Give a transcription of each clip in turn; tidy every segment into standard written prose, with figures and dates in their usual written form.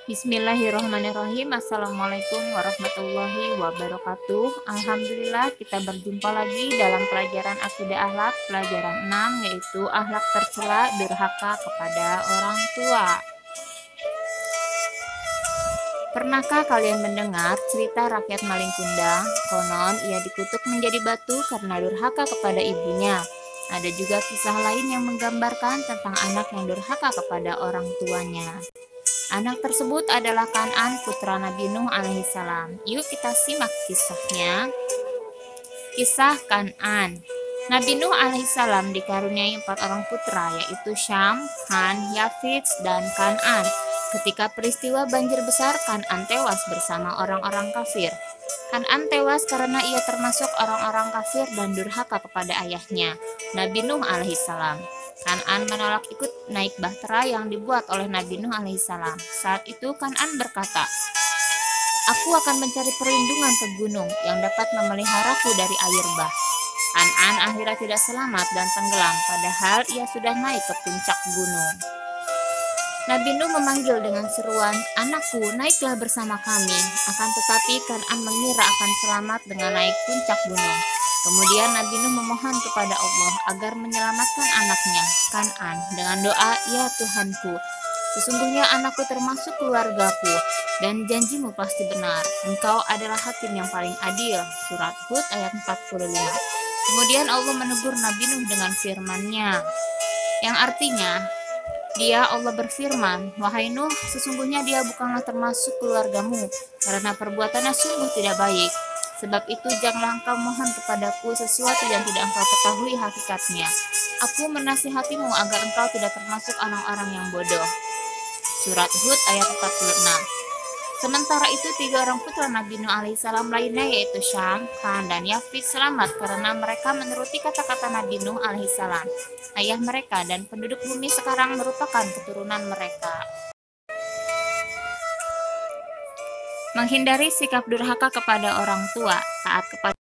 Bismillahirrahmanirrahim. Assalamualaikum warahmatullahi wabarakatuh. Alhamdulillah kita berjumpa lagi dalam pelajaran akidah akhlak pelajaran 6, yaitu akhlak tercela durhaka kepada orang tua. Pernahkah kalian mendengar cerita rakyat maling kundang? Konon ia dikutuk menjadi batu karena durhaka kepada ibunya. Ada juga kisah lain yang menggambarkan tentang anak yang durhaka kepada orang tuanya. Anak tersebut adalah Kan'an, putra Nabi Nuh alaihissalam. Yuk kita simak kisahnya. Kisah Kan'an. Nabi Nuh alaihissalam dikaruniai 4 orang putra, yaitu Syam, Ham, Yafits, dan Kan'an. Ketika peristiwa banjir besar, Kan'an tewas bersama orang-orang kafir. Kan'an tewas karena ia termasuk orang-orang kafir dan durhaka kepada ayahnya, Nabi Nuh alaihissalam. Kan'an menolak ikut naik bahtera yang dibuat oleh Nabi Nuh alaihissalam. Saat itu Kan'an berkata, "Aku akan mencari perlindungan ke gunung yang dapat memeliharaku dari air bah." Kan'an akhirnya tidak selamat dan tenggelam, padahal ia sudah naik ke puncak gunung. Nabi Nuh memanggil dengan seruan, "Anakku, naiklah bersama kami." Akan tetapi Kan'an mengira akan selamat dengan naik puncak gunung. Kemudian Nabi Nuh memohon kepada Allah agar menyelamatkan anaknya, Kan'an, dengan doa, "Ya Tuhanku, sesungguhnya anakku termasuk keluargaku, dan janjimu pasti benar. Engkau adalah hakim yang paling adil." Surat Hud ayat 45. Kemudian Allah menegur Nabi Nuh dengan firman-Nya, yang artinya, Allah berfirman, "Wahai Nuh, sesungguhnya dia bukanlah termasuk keluargamu, karena perbuatannya sungguh tidak baik. Sebab itu janganlah engkau mohon kepadaku sesuatu yang tidak engkau ketahui hakikatnya. Aku menasihatimu agar engkau tidak termasuk orang-orang yang bodoh." Surat Hud ayat 46. Sementara itu 3 orang putra Nabi Nuh alaihissalam lainnya, yaitu Syam, Ham, dan Yafits selamat karena mereka menuruti kata-kata Nabi Nuh alaihissalam, ayah mereka, dan penduduk bumi sekarang merupakan keturunan mereka. Menghindari sikap durhaka kepada orang tua, taat kepada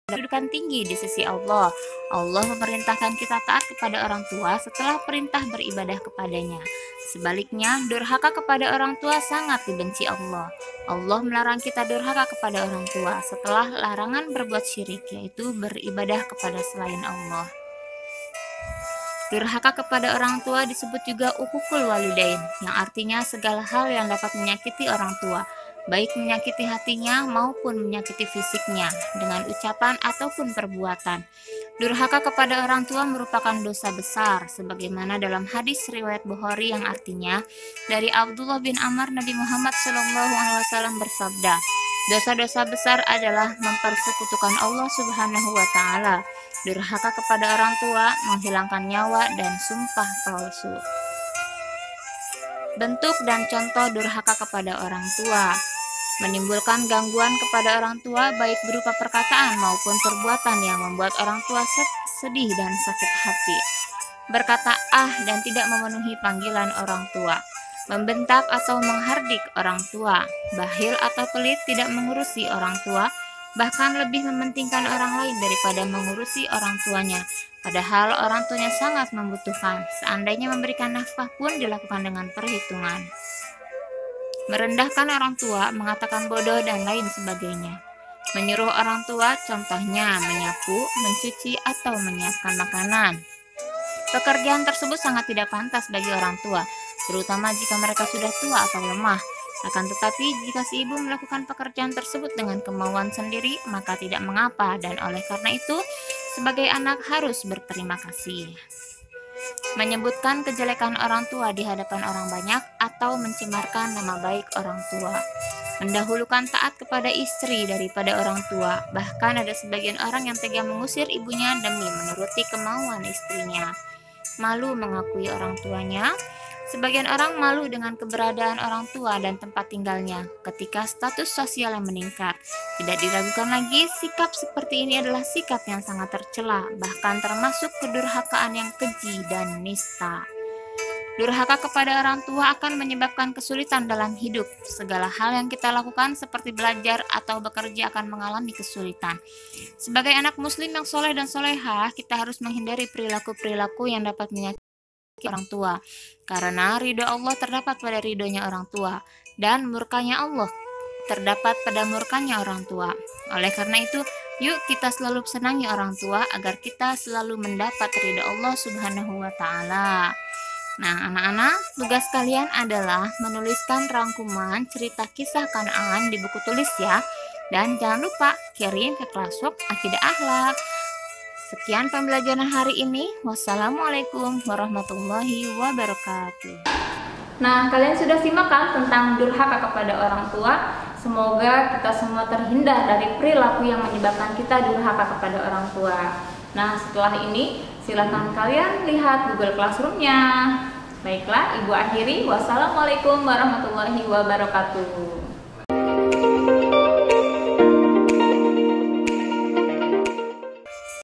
kedudukan tinggi di sisi Allah. Allah memerintahkan kita taat kepada orang tua setelah perintah beribadah kepadanya. Sebaliknya, durhaka kepada orang tua sangat dibenci Allah. Allah melarang kita durhaka kepada orang tua setelah larangan berbuat syirik, yaitu beribadah kepada selain Allah. Durhaka kepada orang tua disebut juga uququl walidain, yang artinya segala hal yang dapat menyakiti orang tua, baik menyakiti hatinya maupun menyakiti fisiknya, dengan ucapan ataupun perbuatan. Durhaka kepada orang tua merupakan dosa besar, sebagaimana dalam hadis riwayat Bukhari yang artinya, dari Abdullah bin Amr, Nabi Muhammad SAW bersabda, "Dosa-dosa besar adalah mempersekutukan Allah Subhanahu wa Ta'ala, durhaka kepada orang tua, menghilangkan nyawa, dan sumpah palsu." Bentuk dan contoh durhaka kepada orang tua: menimbulkan gangguan kepada orang tua baik berupa perkataan maupun perbuatan yang membuat orang tua sedih dan sakit hati. Berkata "ah" dan tidak memenuhi panggilan orang tua. Membentak atau menghardik orang tua. Bakhil atau pelit, tidak mengurusi orang tua, bahkan lebih mementingkan orang lain daripada mengurusi orang tuanya, padahal orang tuanya sangat membutuhkan. Seandainya memberikan nafkah pun dilakukan dengan perhitungan. Merendahkan orang tua, mengatakan bodoh, dan lain sebagainya. Menyuruh orang tua, contohnya menyapu, mencuci, atau menyiapkan makanan. Pekerjaan tersebut sangat tidak pantas bagi orang tua, terutama jika mereka sudah tua atau lemah. Akan tetapi, jika si ibu melakukan pekerjaan tersebut dengan kemauan sendiri, maka tidak mengapa, dan oleh karena itu, sebagai anak harus berterima kasih. Menyebutkan kejelekan orang tua di hadapan orang banyak atau mencemarkan nama baik orang tua. Mendahulukan taat kepada istri daripada orang tua. Bahkan ada sebagian orang yang tega mengusir ibunya demi menuruti kemauan istrinya. Malu mengakui orang tuanya. Sebagian orang malu dengan keberadaan orang tua dan tempat tinggalnya ketika status sosialnya meningkat. Tidak diragukan lagi, sikap seperti ini adalah sikap yang sangat tercela, bahkan termasuk kedurhakaan yang keji dan nista. Durhaka kepada orang tua akan menyebabkan kesulitan dalam hidup. Segala hal yang kita lakukan seperti belajar atau bekerja akan mengalami kesulitan. Sebagai anak muslim yang soleh dan solehah, kita harus menghindari perilaku-perilaku yang dapat menyakiti orang tua. Karena ridho Allah terdapat pada ridhonya orang tua, dan murkanya Allah terdapat pada murkanya orang tua. Oleh karena itu, yuk kita selalu senangi orang tua agar kita selalu mendapat ridho Allah Subhanahu wa Ta'ala. Nah, anak-anak, tugas kalian adalah menuliskan rangkuman cerita kisah Kanaan di buku tulis ya. Dan jangan lupa kirim ke Kelaswork Akidah Akhlak. Sekian pembelajaran hari ini. Wassalamualaikum warahmatullahi wabarakatuh. Nah, kalian sudah simak kan tentang durhaka kepada orang tua? Semoga kita semua terhindar dari perilaku yang menyebabkan kita durhaka kepada orang tua. Nah, setelah ini silakan kalian lihat Google Classroom-nya. Baiklah, Ibu akhiri. Wassalamualaikum warahmatullahi wabarakatuh.